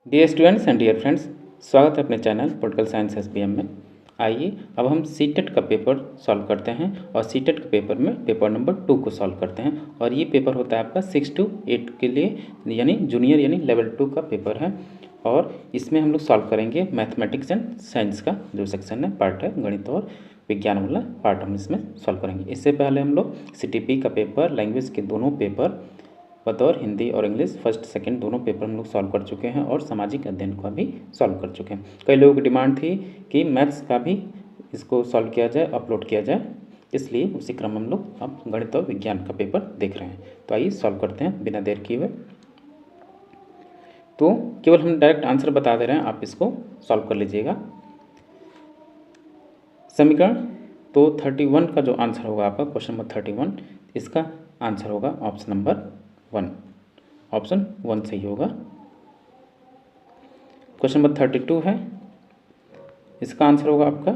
Dear students and dear friends, स्वागत है अपने चैनल पॉलिटिकल साइंस एसबीएम में। आइए अब हम सीटेट का पेपर सॉल्व करते हैं और सीटेट के पेपर में पेपर नंबर 2 को सॉल्व करते हैं। और ये पेपर होता है आपका 6 to 8 के लिए, यानी जूनियर यानी लेवल 2 का पेपर है। और इसमें हम लोग सॉल्व करेंगे मैथमेटिक्स एंड साइंस का जो सेक्शन है, पार्ट है, गणित और विज्ञान वाला पार्ट हम इसमें सॉल्व करेंगे। इससे पहले हम लोग सीटीपी का पेपर, लैंग्वेज के दोनों पेपर बतौर हिंदी और इंग्लिश फर्स्ट सेकंड दोनों पेपर हम लोग सॉल्व कर चुके हैं और सामाजिक अध्ययन का भी सॉल्व कर चुके हैं। कई लोगों की डिमांड थी कि मैथ्स का भी इसको सॉल्व किया जाए, अपलोड किया जाए, इसलिए उसी क्रम में हम लोग अब गणित और विज्ञान का पेपर देख रहे हैं। तो आइए सॉल्व करते हैं बिना देर किए हुए। तो केवल हम डायरेक्ट आंसर बता दे रहे हैं, आप इसको सॉल्व कर लीजिएगा। समीकरण तो 31 का जो आंसर होगा आपका, क्वेश्चन नंबर 31, इसका आंसर होगा ऑप्शन नंबर 1। ऑप्शन 1 सही होगा। क्वेश्चन नंबर 32 है, इसका आंसर होगा आपका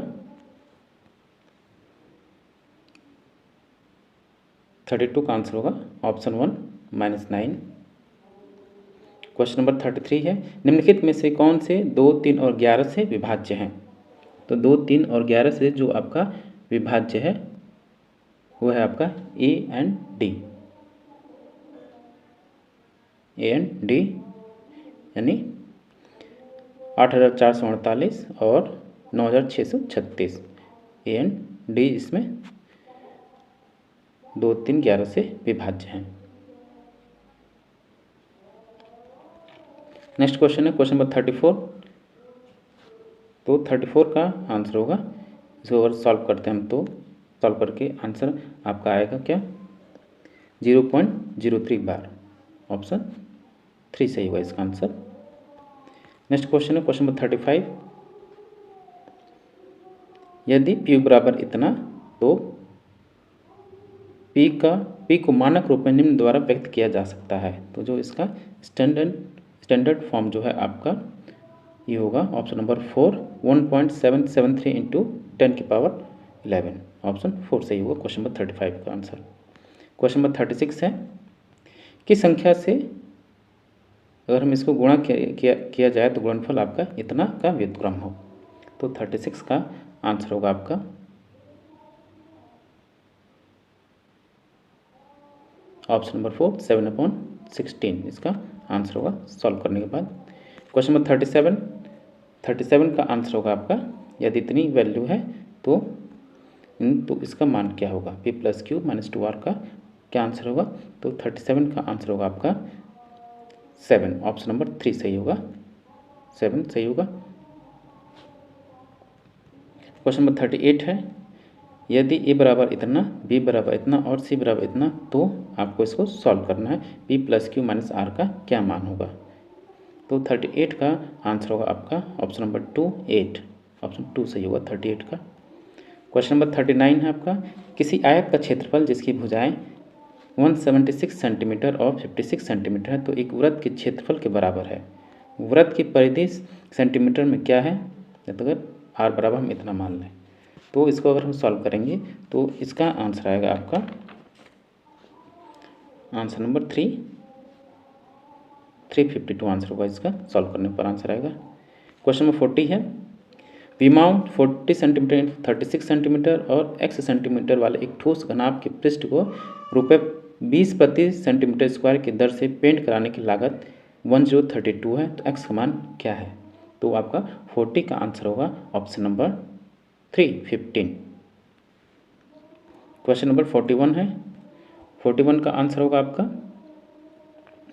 32 का आंसर होगा ऑप्शन 1 -9। क्वेश्चन नंबर 33 है, निम्नलिखित में से कौन से 2, 3 और 11 से विभाज्य हैं। तो 2, 3 और 11 से जो आपका विभाज्य है वो है आपका A and D. A and D यानी 8448 और 9636। ए एंड डी इसमें 2, 3, 11 से विभाज्य हैं। नेक्स्ट क्वेश्चन है क्वेश्चन नंबर 34। तो 34 का आंसर होगा, इसको अगर सॉल्व करते हैं हम तो सॉल्व करके आंसर आपका आएगा क्या 0.03 बार। ऑप्शन 3 सही होगा इसका आंसर। नेक्स्ट क्वेश्चन है क्वेश्चन नंबर 35। यदि P बराबर इतना तो P को मानक रूप में निम्न द्वारा व्यक्त किया जा सकता है। तो जो इसका स्टैंडर्ड फॉर्म जो है आपका ये होगा ऑप्शन नंबर 4, 1.773 इंटू 10 की पावर 11। ऑप्शन 4 सही होगा क्वेश्चन नंबर 35 का आंसर। क्वेश्चन नंबर 36 है, किस संख्या से अगर हम इसको गुणा किया जाए तो गुणनफल आपका इतना का व्युत्क्रम हो। तो 36 का आंसर होगा आपका ऑप्शन नंबर 4, 7/16 इसका आंसर होगा सॉल्व करने के बाद। क्वेश्चन नंबर 37 का आंसर होगा आपका, यदि इतनी वैल्यू है तो इसका मान क्या होगा। p + q - 2r का क्या आंसर होगा। तो 37 का आंसर होगा आपका 7। ऑप्शन नंबर 3 सही होगा, 7 सही होगा। क्वेश्चन नंबर 38 है, यदि a बराबर इतना, b बराबर इतना और c बराबर इतना तो आपको इसको सॉल्व करना है। p + q - r का क्या मान होगा। तो 38 का आंसर होगा आपका ऑप्शन नंबर 2, 8। ऑप्शन 2 सही होगा 38 का। क्वेश्चन नंबर 39 है आपका, किसी आयत का क्षेत्रफल जिसकी भुजाएं 176 सेंटीमीटर और 56 सेंटीमीटर है तो एक वृत्त के क्षेत्रफल के बराबर है। वृत्त की परिधि सेंटीमीटर में क्या है, तो अगर r बराबर हम इतना मान लें तो इसको अगर हम सॉल्व करेंगे तो इसका आंसर आएगा आपका आंसर नंबर 352 आंसर होगा इसका, सॉल्व करने पर आंसर आएगा। क्वेश्चन नंबर 40 है, विमाउंट 40 सेंटीमीटर 36 सेंटीमीटर और x सेंटीमीटर वाले एक ठोस घनाभ के पृष्ठ को ₹20 प्रति सेंटीमीटर स्क्वायर की दर से पेंट कराने की लागत 1032 है। तो x का मान क्या है। तो आपका 40 का आंसर होगा ऑप्शन नंबर 3, 15। क्वेश्चन नंबर 41 है, 41 का आंसर होगा आपका,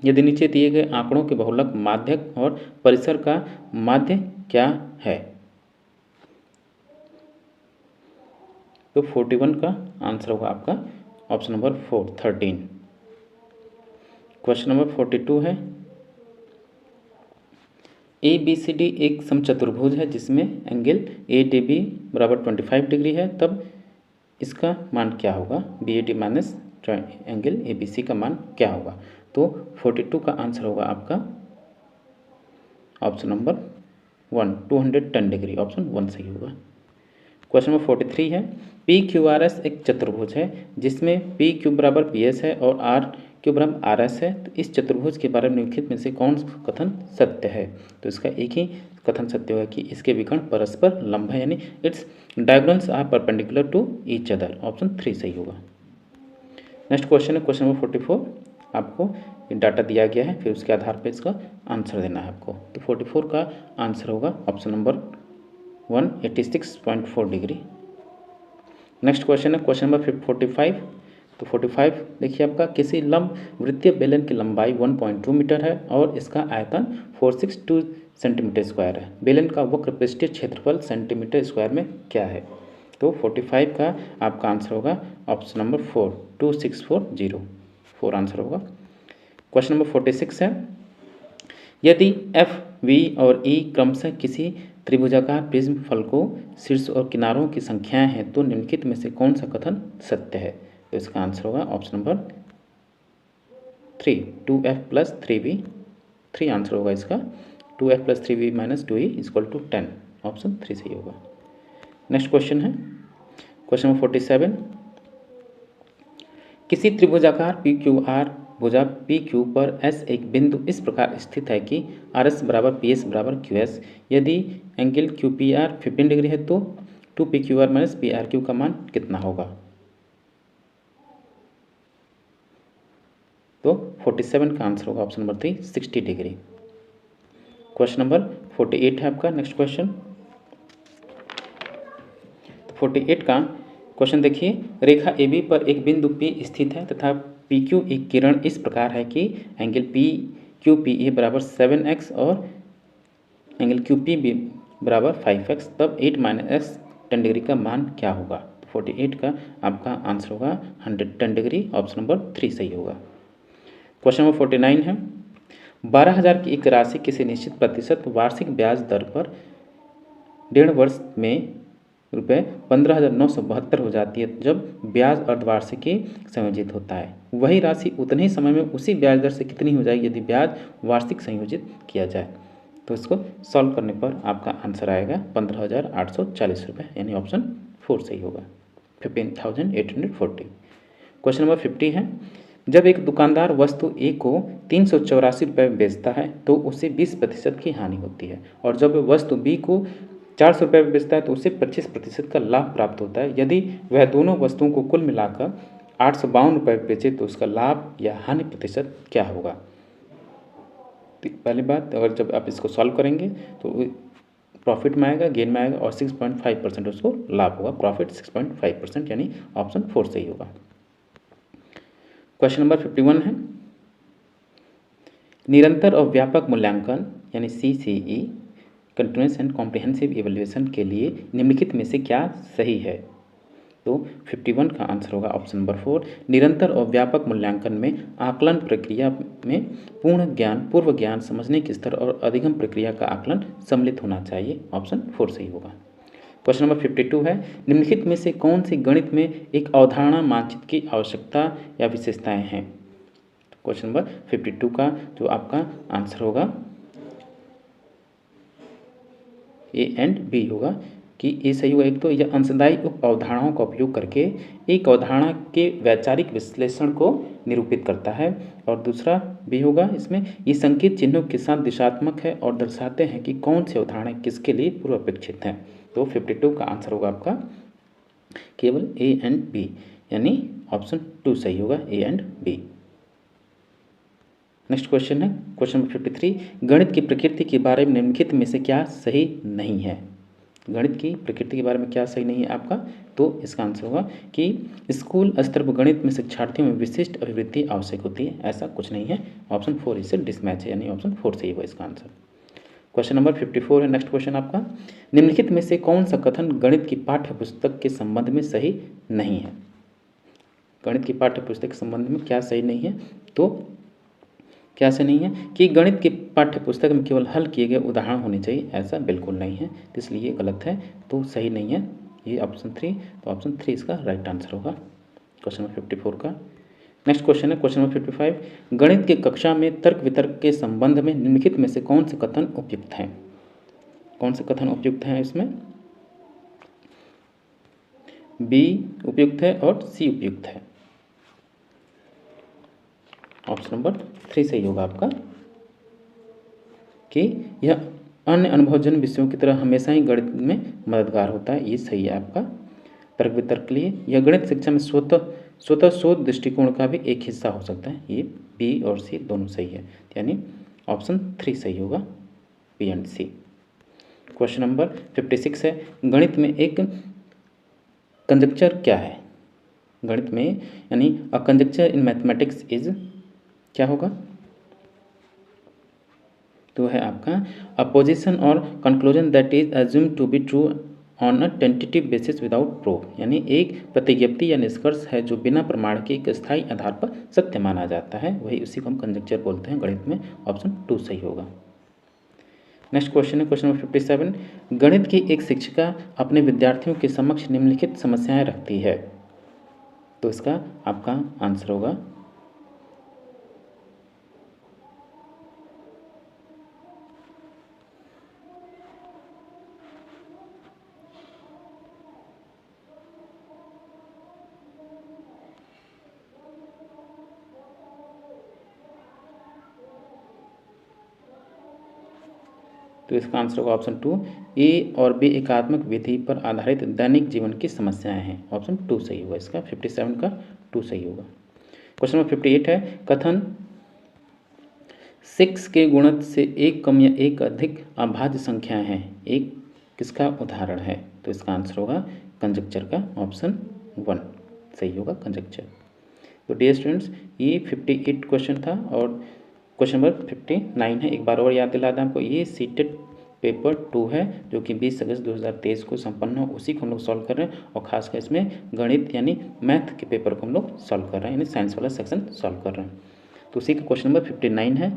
यदि नीचे दिए गए आंकड़ों के बहुलक माध्यक और परिसर का माध्य क्या है। तो 41 का आंसर होगा आपका ऑप्शन नंबर 4, 13। क्वेश्चन नंबर 42 है, ABCD एक समचतुर्भुज है जिसमें एंगल ADB बराबर 25 डिग्री है, तब इसका मान क्या होगा। BAD माइनस एंगल ABC का मान क्या होगा। तो 42 का आंसर होगा आपका ऑप्शन नंबर 1, 210 डिग्री। ऑप्शन 1 सही होगा। क्वेश्चन नंबर 43 है, PQRS एक चतुर्भुज है जिसमें PQ बराबर PS है और क्यू बराबर आर एस है, तो इस चतुर्भुज के बारे में निम्नलिखित में से कौन सा कथन सत्य है? तो इसका एक ही कथन सत्य होगा कि इसके विकर्ण परस्पर लंब है, यानी its diagonals are perpendicular to each other. Option 3 सही होगा। नेक्स्ट क्वेश्चन है क्वेश्चन नंबर 44। आपको डाटा दिया गया है, फिर उसके आधार पर इसका आंसर देना है आपको। तो 44 का आंसर होगा option number 1 86.4 degree. Next question है क्वेश्चन नंबर 45। तो 45 देखिए आपका, किसी लंब वृत्तीय बेलन की लंबाई 1.2 मीटर है और इसका आयतन 462 सेंटीमीटर स्क्वायर है। बेलन का वक्र पृष्ठीय क्षेत्रफल सेंटीमीटर स्क्वायर में क्या है? तो 45 का आपका आंसर होगा ऑप्शन नंबर 4 2640 4 आंसर होगा। क्वेश्चन नंबर 46 है, यदि एफ वी और ई क्रमशः किसी त्रिभुजाकार प्रिज्म फलकों शीर्ष और किनारों की संख्याएं हैं तो निम्नलिखित में से कौन सा कथन सत्य है? तो इसका आंसर होगा option number 3 2f plus 3v 3 answer होगा इसका। 2f plus 3v minus 2e equal to 10 option 3 सही होगा। नेक्स्ट क्वेश्चन है क्वेश्चन नंबर 47। किसी त्रिभुजाकार पी क्यू आर भुजा पी क्यू पर एस एक बिंदु इस प्रकार स्थित है कि आर एस बराबर पी एस बराबर क्यू एस। यदि angle Q P R 15 degree है तो 2 P Q R minus P R Q का मान कितना होगा? तो 47 का आंसर होगा option number 3 60 degree. Question number 48 है आपका नेक्स्ट क्वेश्चन। 48 का क्वेश्चन देखिए, रेखा ए बी पर एक बिंदु P स्थित है तथा पी क्यू एक किरण इस प्रकार है कि angle P Q P A बराबर 7x और एंगल क्यू पी बी बराबर 5x, तब 8 माइनस एक्स 10 डिग्री का मान क्या होगा? तो 48 का आपका आंसर होगा 110 डिग्री, ऑप्शन नंबर 3 सही होगा। क्वेश्चन नंबर 49 है, 12,000 की एक राशि किसी निश्चित प्रतिशत वार्षिक ब्याज दर पर 1.5 वर्ष में रुपये 15,972 हो जाती है जब ब्याज अर्धवार्षिकी संयोजित होता है। वही राशि उतने ही समय में उसी ब्याज दर से कितनी हो जाएगी यदि ब्याज वार्षिक संयोजित किया जाए? तो इसको सॉल्व करने पर आपका आंसर आएगा 15,840 रुपये, यानी ऑप्शन 4 सही होगा 15,840। क्वेश्चन नंबर 50 है, जब एक दुकानदार वस्तु ए को 384 रुपये में बेचता है तो उसे 20% की हानि होती है, और जब वस्तु बी को 400 रुपये में बेचता है तो उसे 25% का लाभ प्राप्त होता है। यदि वह दोनों वस्तुओं को कुल मिलाकर 852 रुपये बेचे तो उसका लाभ या हानि प्रतिशत क्या होगा? पहली बात, अगर जब आप इसको सॉल्व करेंगे तो प्रॉफिट में आएगा, गेन में आएगा, और 6.5% उसको लाभ होगा। प्रॉफिट 6.5%, यानी ऑप्शन 4 सही होगा। क्वेश्चन नंबर 51 है, निरंतर और व्यापक मूल्यांकन यानी CCE continuous and comprehensive evaluation के लिए निम्नलिखित में से क्या सही है? तो 51 का आंसर होगा ऑप्शन नंबर 4, निरंतर और व्यापक मूल्यांकन में आकलन प्रक्रिया में पूर्व ज्ञान, समझने के स्तर और अधिगम प्रक्रिया का आकलन सम्मिलित होना चाहिए। ऑप्शन 4 सही होगा। क्वेश्चन नंबर 52 है, निम्नलिखित में से कौन सी गणित में एक अवधारणा मानचित्र की आवश्यकता या विशेषताएं हैं? क्वेश्चन नंबर 52 का जो आपका आंसर होगा ए एंड बी होगा कि ए सही होगा। एक तो यह अंशदायी उप अवधारणाओं का उपयोग करके एक अवधारणा के वैचारिक विश्लेषण को निरूपित करता है, और दूसरा बी होगा, इसमें ये संकेत चिन्हों के साथ दिशात्मक है और दर्शाते हैं कि कौन सी अवधारणा किसके लिए पूर्वापेक्षित हैं। तो 52 का आंसर होगा आपका केवल ए एंड बी, यानी ऑप्शन 2 सही होगा, A and B. Next question है क्वेश्चन नंबर 53, गणित की प्रकृति के बारे में निम्नलिखित में से क्या सही नहीं है? गणित की प्रकृति के बारे में क्या सही नहीं है आपका? तो इसका आंसर होगा कि स्कूल स्तर पर गणित में शिक्षार्थियों में विशिष्ट अभिवृत्ति आवश्यक होती है, ऐसा कुछ नहीं है। ऑप्शन 4 इससे डिसमैच है, यानी ऑप्शन 4 सही होगा इसका आंसर। क्वेश्चन नंबर 54 है नेक्स्ट क्वेश्चन आपका, निम्नलिखित में से कौन सा कथन गणित की पाठ्य पुस्तक के संबंध में सही नहीं है? गणित की पाठ्य पुस्तक के संबंध में क्या सही नहीं है? तो क्या से नहीं है कि गणित की पाठ्य पुस्तक में केवल हल किए गए उदाहरण होने चाहिए, ऐसा बिल्कुल नहीं है, इसलिए ये गलत है, तो सही नहीं है ये ऑप्शन 3। तो ऑप्शन 3 इसका राइट आंसर होगा क्वेश्चन नंबर 54 का। नेक्स्ट क्वेश्चन है क्वेश्चन नंबर 55, गणित की कक्षा में तर्क वितर्क के संबंध में निम्नलिखित में से कौन से कथन उपयुक्त हैं? कौन से कथन उपयुक्त हैं? इसमें बी उपयुक्त है और सी उपयुक्त है। ऑप्शन नंबर 3 सही होगा आपका कि यह अन्य अनुभवजन्य विषयों की तरह हमेशा ही गणित में मददगार होता है, ये सही है आपका। तर्क वितर्क के लिए यह गणित शिक्षा में स्वतः शोध दृष्टिकोण का भी एक हिस्सा हो सकता है, ये बी और सी दोनों सही है, यानी ऑप्शन 3 सही होगा, B and C. Question number 56 है, गणित में एक कंजक्चर क्या है? गणित में यानी a conjecture in mathematics is क्या होगा? तो है आपका अपोजिशन और conclusion that is assume to be true on a tentative basis without proof, यानी एक प्रतिज्ञप्ति या निष्कर्ष है जो बिना प्रमाण के एक स्थायी आधार पर सत्य माना जाता है, वही उसी को हम कंजक्चर बोलते हैं गणित में, ऑप्शन 2 सही होगा। नेक्स्ट क्वेश्चन है क्वेश्चन नंबर 57, गणित की एक शिक्षिका अपने विद्यार्थियों के समक्ष निम्नलिखित समस्याएं रखती है, तो इसका आपका आंसर होगा तो इसका आंसर होगा ऑप्शन 2, ए और बी एकात्मक विधि पर आधारित दैनिक जीवन की समस्याएं हैं, ऑप्शन 2 सही होगा इसका, 57 का 2 सही होगा। क्वेश्चन नंबर 58 है, कथन 6 के गुणज से एक कम या एक अधिक अभाज्य संख्याएं हैं, एक किसका उदाहरण है? तो इसका आंसर होगा कंजक्चर का, ऑप्शन 1 सही होगा कंजक्चर। तो डियर स्टूडेंट्स, ये 58 क्वेश्चन था और क्वेश्चन नंबर 59 है, एक बार और याद दिला दें आपको, ये सीटेट पेपर 2 है जो कि 20 अगस्त 2023 को संपन्न हो, उसी को हम लोग सॉल्व कर रहे हैं और खासकर इसमें गणित यानी मैथ के पेपर को हम लोग सॉल्व कर रहे हैं, यानी साइंस वाला सेक्शन सॉल्व कर रहे हैं। तो उसी का क्वेश्चन नंबर 59 है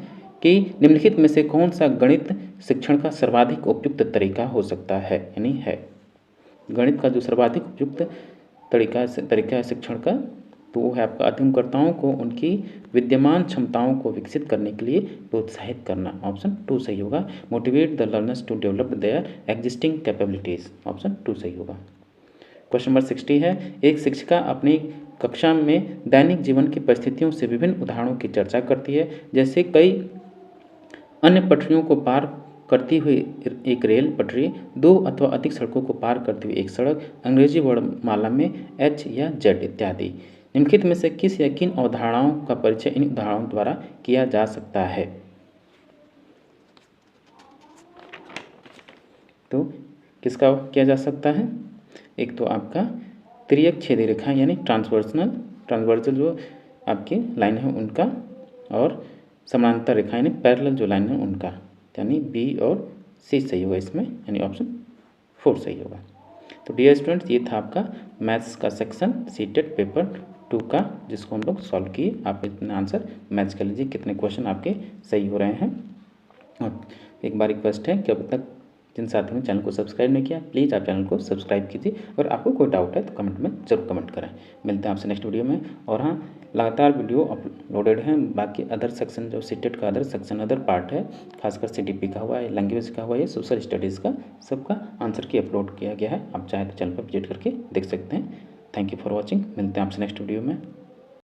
कि निम्नलिखित में से कौन सा गणित शिक्षण का सर्वाधिक उपयुक्त तरीका हो सकता है, यानी है गणित का जो सर्वाधिक उपयुक्त तरीका है शिक्षण का, तो वो है आपका अध्ययनकर्ताओं को उनकी विद्यमान क्षमताओं को विकसित करने के लिए प्रोत्साहित करना, ऑप्शन 2 सही होगा। Motivate the learners to develop their existing capabilities, option 2 सही होगा। क्वेश्चन नंबर 60 है, एक शिक्षिका अपनी कक्षा में दैनिक जीवन की परिस्थितियों से विभिन्न उदाहरणों की चर्चा करती है, जैसे कई अन्य पटरियों को पार करती हुई एक रेल पटरी, 2 अथवा अधिक सड़कों को पार करती हुई एक सड़क, अंग्रेजी वर्णमाला में H या Z इत्यादि। निम्नलिखित में से किस या किन अवधारणाओं का परिचय इन उदाहरणों द्वारा किया जा सकता है? तो किसका किया जा सकता है? एक तो आपका त्रियक छेदी रेखा यानी ट्रांसवर्सल जो आपकी लाइन है उनका, और समानांतर रेखा यानी पैरेलल जो लाइन है उनका, यानी बी और सी सही होगा इसमें, यानी ऑप्शन 4 सही होगा। तो डियर स्टूडेंट्स, ये था आपका मैथ्स का सेक्शन सीटेट पेपर 2 का, जिसको हम लोग सॉल्व किए। आप इतने आंसर मैच कर लीजिए कितने क्वेश्चन आपके सही हो रहे हैं। और एक बार रिक्वेस्ट है कि अब तक जिन साथियों ने चैनल को सब्सक्राइब नहीं किया, प्लीज़ आप चैनल को सब्सक्राइब कीजिए, और आपको कोई डाउट है तो कमेंट में ज़रूर कमेंट करें। मिलते हैं आपसे नेक्स्ट वीडियो में। और हाँ, लगातार वीडियो अपलोडेड हैं, बाकी अदर सेक्शन जो सीटेट का अदर सेक्शन अदर पार्ट है, खासकर CDP का हुआ है, लैंग्वेज का हुआ है, सोशल स्टडीज़ का, सबका आंसर की अपलोड किया गया है। आप चाहे तो चैनल पर विजिट करके देख सकते हैं। Thank you for watching. मिलते हैं आपसे नेक्स्ट वीडियो में।